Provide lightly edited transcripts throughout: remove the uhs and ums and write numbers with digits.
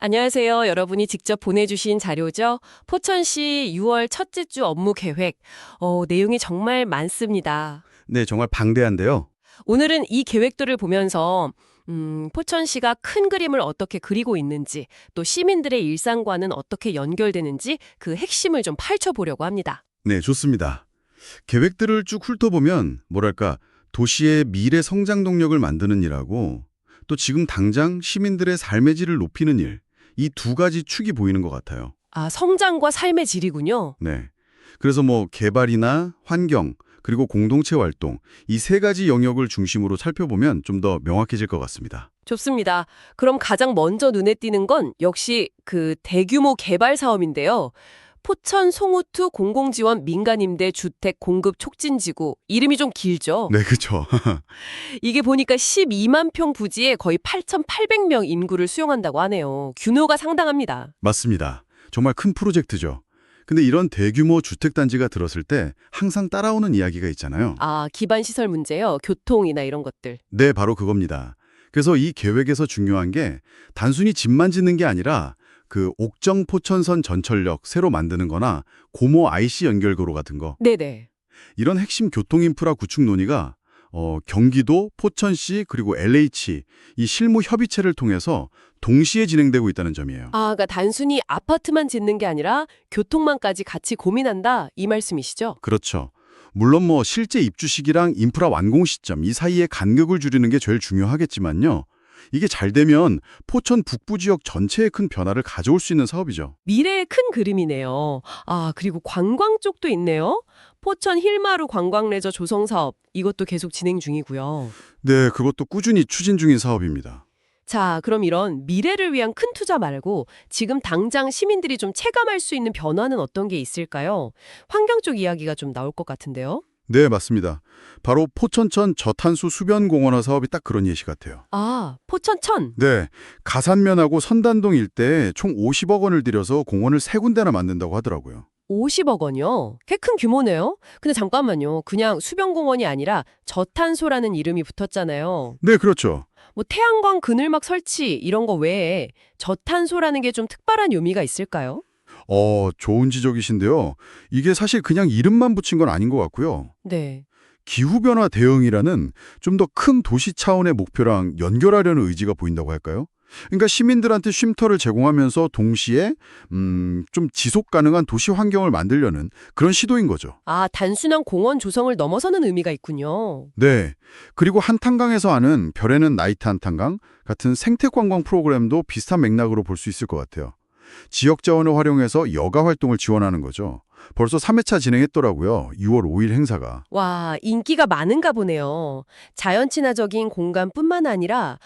안녕하세요. 여러분이 직접 보내주신 자료죠. 포천시 6월 첫째 주 업무 계획. 내용이 정말 많습니다. 네, 정말 방대한데요. 오늘은 이 계획들을 보면서 포천시가 큰 그림을 어떻게 그리고 있는지, 또 시민들의 일상과는 어떻게 연결되는지 그 핵심을 좀 파헤쳐보려고 합니다. 네, 좋습니다. 계획들을 쭉 훑어보면 뭐랄까 도시의 미래 성장 동력을 만드는 일하고 또 지금 당장 시민들의 삶의 질을 높이는 일, 이 두 가지 축이 보이는 것 같아요. 아, 성장과 삶의 질이군요. 네. 그래서 뭐 개발이나 환경, 그리고 공동체 활동, 이 세 가지 영역을 중심으로 살펴보면 좀 더 명확해질 것 같습니다. 좋습니다. 그럼 가장 먼저 눈에 띄는 건 역시 그 대규모 개발 사업인데요. 포천 송우투 공공지원 민간임대 주택 공급 촉진지구. 이름이 좀 길죠? 네, 그렇죠. 이게 보니까 12만 평 부지에 거의 8,800명 인구를 수용한다고 하네요. 규모가 상당합니다. 맞습니다. 정말 큰 프로젝트죠. 근데 이런 대규모 주택단지가 들었을 때 항상 따라오는 이야기가 있잖아요. 아, 기반 시설 문제요. 교통이나 이런 것들. 네, 바로 그겁니다. 그래서 이 계획에서 중요한 게 단순히 집만 짓는 게 아니라 그 옥정 포천선 전철역 새로 만드는 거나 고모 IC 연결도로 같은 거. 네네. 이런 핵심 교통 인프라 구축 논의가 경기도, 포천시 그리고 LH 이 실무 협의체를 통해서 동시에 진행되고 있다는 점이에요. 아, 그러니까 단순히 아파트만 짓는 게 아니라 교통망까지 같이 고민한다 이 말씀이시죠? 그렇죠. 물론 뭐 실제 입주 시기랑 인프라 완공 시점 이 사이에 간격을 줄이는 게 제일 중요하겠지만요. 이게 잘 되면 포천 북부 지역 전체에 큰 변화를 가져올 수 있는 사업이죠. 미래의 큰 그림이네요. 아, 그리고 관광 쪽도 있네요. 포천 힐마루 관광레저 조성 사업 이것도 계속 진행 중이고요. 네, 그것도 꾸준히 추진 중인 사업입니다. 자, 그럼 이런 미래를 위한 큰 투자 말고 지금 당장 시민들이 좀 체감할 수 있는 변화는 어떤 게 있을까요? 환경 쪽 이야기가 좀 나올 것 같은데요. 네, 맞습니다. 바로 포천천 저탄수 수변공원화 사업이 딱 그런 예시 같아요. 아, 포천천. 네, 가산면하고 선단동 일대에 총 50억 원을 들여서 공원을 세 군데나 만든다고 하더라고요. 50억 원이요? 꽤 큰 규모네요. 근데 잠깐만요. 그냥 수변공원이 아니라 저탄소라는 이름이 붙었잖아요. 네, 그렇죠. 뭐 태양광 그늘막 설치 이런 거 외에 저탄소라는 게 좀 특별한 의미가 있을까요? 좋은 지적이신데요. 이게 사실 그냥 이름만 붙인 건 아닌 것 같고요. 네. 기후변화 대응이라는 좀 더 큰 도시 차원의 목표랑 연결하려는 의지가 보인다고 할까요? 그러니까 시민들한테 쉼터를 제공하면서 동시에 좀 지속 가능한 도시 환경을 만들려는 그런 시도인 거죠. 아, 단순한 공원 조성을 넘어서는 의미가 있군요. 네. 그리고 한탄강에서 하는 별에는 나이트 한탄강 같은 생태 관광 프로그램도 비슷한 맥락으로 볼 수 있을 것 같아요. 지역 자원을 활용해서 여가 활동을 지원하는 거죠. 벌써 3회차 진행했더라고요. 6월 5일 행사가. 와, 인기가 많은가 보네요. 자연 친화적인 공간뿐만 아니라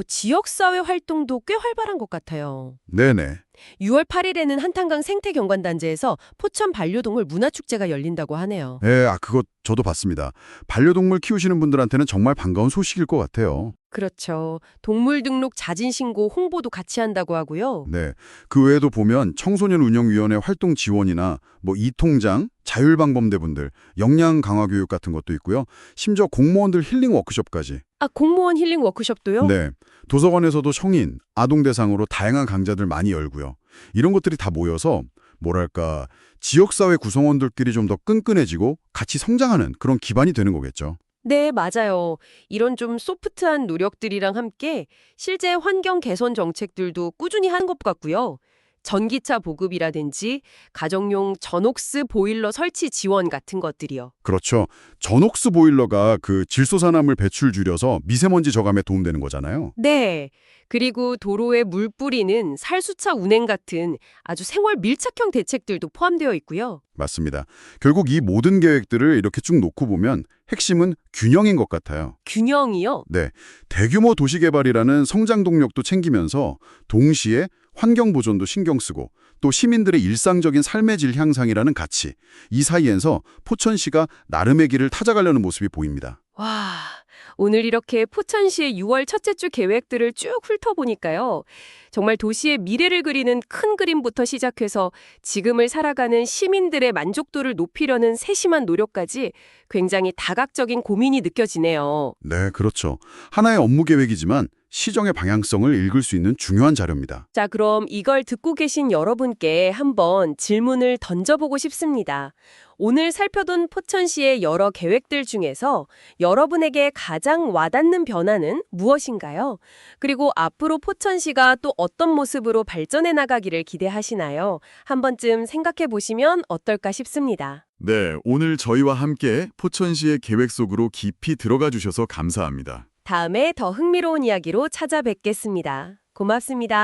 지역사회 활동도 꽤 활발한 것 같아요. 네네. 6월 8일에는 한탄강 생태경관단지에서 포천 반려동물 문화축제가 열린다고 하네요. 네, 그거 저도 봤습니다. 반려동물 키우시는 분들한테는 정말 반가운 소식일 것 같아요. 그렇죠. 동물 등록 자진 신고 홍보도 같이 한다고 하고요. 네. 그 외에도 보면 청소년 운영위원회 활동 지원이나 뭐 이통장, 자율방범대분들, 역량 강화 교육 같은 것도 있고요. 심지어 공무원들 힐링 워크숍까지. 아, 공무원 힐링 워크숍도요? 네. 도서관에서도 성인, 아동 대상으로 다양한 강좌들 많이 열고요. 이런 것들이 다 모여서 뭐랄까 지역사회 구성원들끼리 좀 더 끈끈해지고 같이 성장하는 그런 기반이 되는 거겠죠. 네, 맞아요. 이런 좀 소프트한 노력들이랑 함께 실제 환경 개선 정책들도 꾸준히 하는 것 같고요. 전기차 보급이라든지 가정용 전옥스 보일러 설치 지원 같은 것들이요. 그렇죠. 전옥수 보일러가 그 질소산화물 배출 줄여서 미세먼지 저감에 도움되는 거잖아요. 네. 그리고 도로에 물 뿌리는 살수차 운행 같은 아주 생활 밀착형 대책들도 포함되어 있고요. 맞습니다. 결국 이 모든 계획들을 이렇게 쭉 놓고 보면 핵심은 균형인 것 같아요. 균형이요? 네. 대규모 도시개발이라는 성장 동력도 챙기면서 동시에 환경 보존도 신경 쓰고 또 시민들의 일상적인 삶의 질 향상이라는 가치, 이 사이에서 포천시가 나름의 길을 찾아가려는 모습이 보입니다. 와, 오늘 이렇게 포천시의 6월 첫째 주 계획들을 쭉 훑어보니까요. 정말 도시의 미래를 그리는 큰 그림부터 시작해서 지금을 살아가는 시민들의 만족도를 높이려는 세심한 노력까지 굉장히 다각적인 고민이 느껴지네요. 네, 그렇죠. 하나의 업무 계획이지만 시정의 방향성을 읽을 수 있는 중요한 자료입니다. 자, 그럼 이걸 듣고 계신 여러분께 한번 질문을 던져보고 싶습니다. 오늘 살펴본 포천시의 여러 계획들 중에서 여러분에게 가장 와닿는 변화는 무엇인가요? 그리고 앞으로 포천시가 또 어떤 모습으로 발전해 나가기를 기대하시나요? 한 번쯤 생각해 보시면 어떨까 싶습니다. 네, 오늘 저희와 함께 포천시의 계획 속으로 깊이 들어가 주셔서 감사합니다. 다음에 더 흥미로운 이야기로 찾아뵙겠습니다. 고맙습니다.